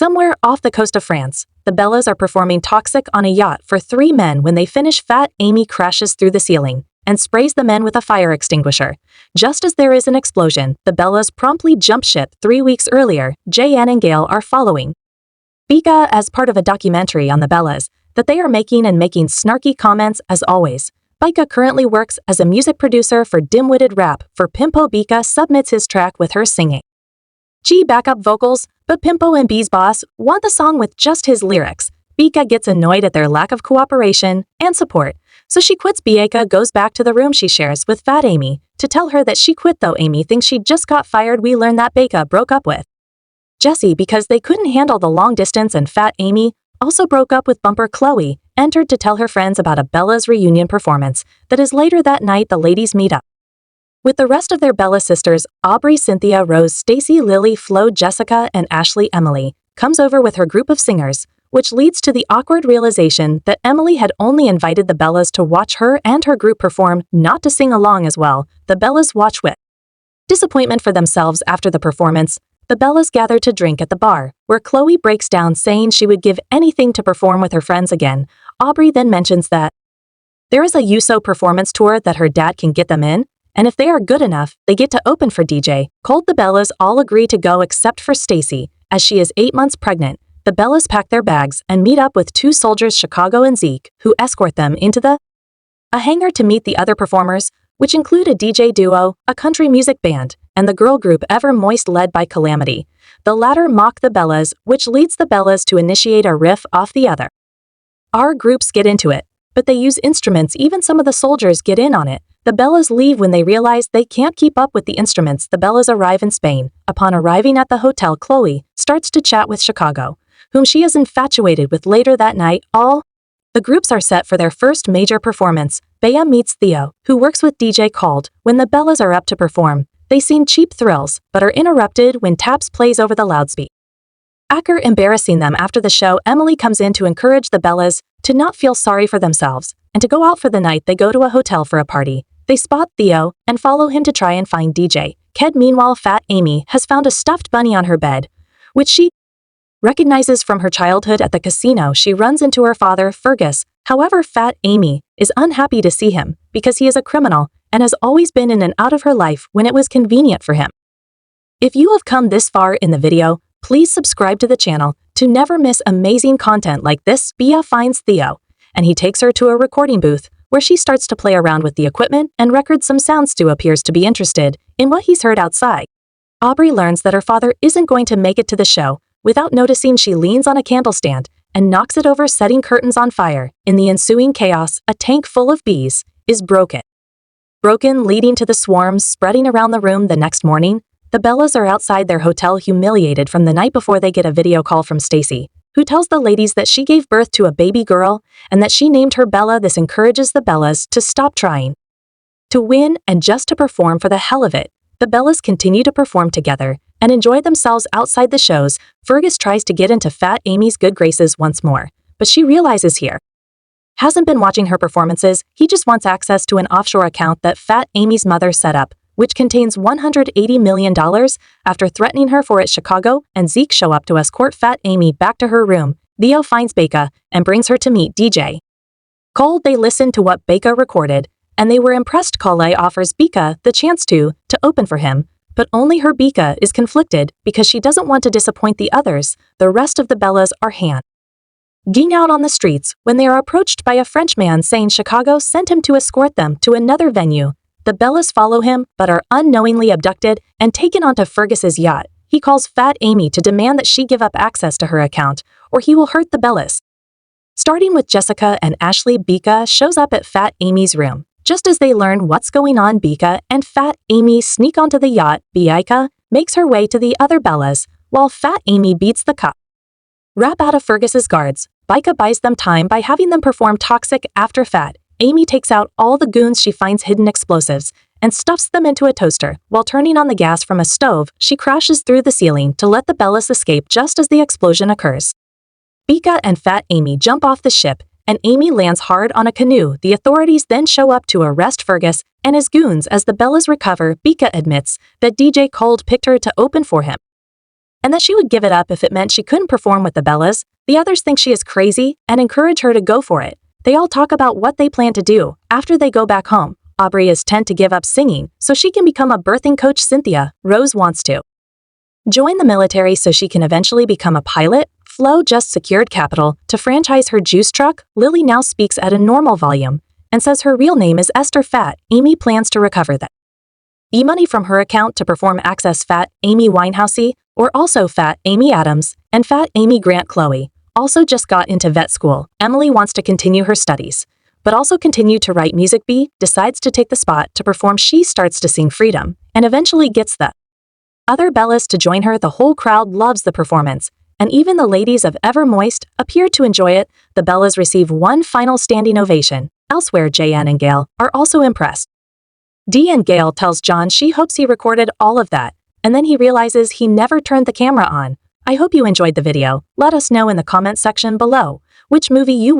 Somewhere off the coast of France, the Bellas are performing Toxic on a yacht for 3 men when they finish. Fat Amy crashes through the ceiling and sprays the men with a fire extinguisher. Just as there is an explosion, the Bellas promptly jump ship. 3 weeks earlier, Jan and Gail are following Bika as part of a documentary on the Bellas that they are making snarky comments as always. Bika currently works as a music producer for Dim-Witted Rap for Pimpo. Bika submits his track with her singing backup vocals, but Pimpo and B's boss want the song with just his lyrics. Bika gets annoyed at their lack of cooperation and support, so she quits. Bika goes back to the room she shares with Fat Amy to tell her that she quit, though Amy thinks she just got fired. We learn that Bika broke up with Jesse because they couldn't handle the long distance, and Fat Amy also broke up with Bumper. Chloe entered to tell her friends about a Bella's reunion performance that is later that night. The ladies meet up with the rest of their Bella sisters. Aubrey, Cynthia, Rose, Stacy, Lily, Flo, Jessica, and Ashley. Emily comes over with her group of singers, which leads to the awkward realization that Emily had only invited the Bellas to watch her and her group perform, not to sing along as well. The Bellas watch with disappointment for themselves. After the performance, the Bellas gather to drink at the bar, where Chloe breaks down saying she would give anything to perform with her friends again. Aubrey then mentions that there is a USO performance tour that her dad can get them in, and if they are good enough, they get to open for DJ Cold. The Bellas all agree to go except for Stacy, as she is 8 months pregnant. The Bellas pack their bags and meet up with 2 soldiers, Chicago and Zeke, who escort them into a hangar to meet the other performers, which include a DJ duo, a country music band, and the girl group Ever Moist led by Calamity. The latter mock the Bellas, which leads the Bellas to initiate a riff off the other. Our groups get into it, but they use instruments. Even some of the soldiers get in on it. The Bellas leave when they realize they can't keep up with the instruments. The Bellas arrive in Spain. Upon arriving at the hotel, Chloe starts to chat with Chicago, whom she is infatuated with. Later that night, all the groups are set for their first major performance. Bea meets Theo, who works with DJ Cold. When the Bellas are up to perform, they seem cheap thrills, but are interrupted when Taps plays over the loudspeaker, embarrassing them. After the show, Emily comes in to encourage the Bellas to not feel sorry for themselves and to go out for the night. They go to a hotel for a party. They spot Theo and follow him to try and find DJ Ked. Meanwhile, Fat Amy has found a stuffed bunny on her bed, which she recognizes from her childhood at the casino. She runs into her father, Fergus. However, Fat Amy is unhappy to see him because he is a criminal and has always been in and out of her life when it was convenient for him. If you have come this far in the video, please subscribe to the channel to never miss amazing content like this. Bea finds Theo, and he takes her to a recording booth where she starts to play around with the equipment and records some sounds. Stu appears to be interested in what he's heard outside. Aubrey learns that her father isn't going to make it to the show. Without noticing, she leans on a candle stand and knocks it over, setting curtains on fire. In the ensuing chaos, a tank full of bees is broken, leading to the swarms spreading around the room. The next morning, the Bellas are outside their hotel, humiliated from the night before. They get a video call from Stacy, who tells the ladies that she gave birth to a baby girl and that she named her Bella. This encourages the Bellas to stop trying to win and just to perform for the hell of it. The Bellas continue to perform together and enjoy themselves outside the shows. Fergus tries to get into Fat Amy's good graces once more, but she realizes he hasn't been watching her performances. He just wants access to an offshore account that Fat Amy's mother set up, which contains $180 million. After threatening her for it, Chicago and Zeke show up to escort Fat Amy back to her room. Theo finds Beka and brings her to meet DJ Cold. They listen to what Beka recorded, and they were impressed. Cole offers Beka the chance to open for him, but only her Beka is conflicted because she doesn't want to disappoint the others. The rest of the Bellas are hanging out on the streets when they are approached by a French man saying Chicago sent him to escort them to another venue. The Bellas follow him but are unknowingly abducted and taken onto Fergus's yacht. He calls Fat Amy to demand that she give up access to her account or he will hurt the Bellas. Starting with Jessica and Ashley, Beka shows up at Fat Amy's room. Just as they learn what's going on, Beka and Fat Amy sneak onto the yacht. Beka makes her way to the other Bellas while Fat Amy beats the rap out of Fergus's guards. Beka buys them time by having them perform Toxic. After Fat Amy takes out all the goons, she finds hidden explosives and stuffs them into a toaster. While turning on the gas from a stove, she crashes through the ceiling to let the Bellas escape just as the explosion occurs. Beka and Fat Amy jump off the ship, and Amy lands hard on a canoe. The authorities then show up to arrest Fergus and his goons. As the Bellas recover, Beka admits that DJ Cold picked her to open for him. and that she would give it up if it meant she couldn't perform with the Bellas. The others think she is crazy and encourage her to go for it. They all talk about what they plan to do after they go back home. Aubrey is tend to give up singing so she can become a birthing coach. Cynthia, Rose wants to join the military so she can eventually become a pilot. Flo just secured capital to franchise her juice truck. Lily now speaks at a normal volume and says her real name is Esther. Fat Amy plans to recover that e-money from her account to perform Access. Fat Amy Winehousey, or also Fat Amy Adams, and Fat Amy Grant. Chloe also just got into vet school. Emily wants to continue her studies, but also continue to write music. B decides to take the spot to perform. She starts to sing Freedom and eventually gets the other Bellas to join her. The whole crowd loves the performance, and even the ladies of Ever Moist appear to enjoy it. The Bellas receive one final standing ovation. Elsewhere, Jan and Gail are also impressed. Dee and Gail tells John she hopes he recorded all of that, and then he realizes he never turned the camera on. I hope you enjoyed the video. Let us know in the comment section below which movie you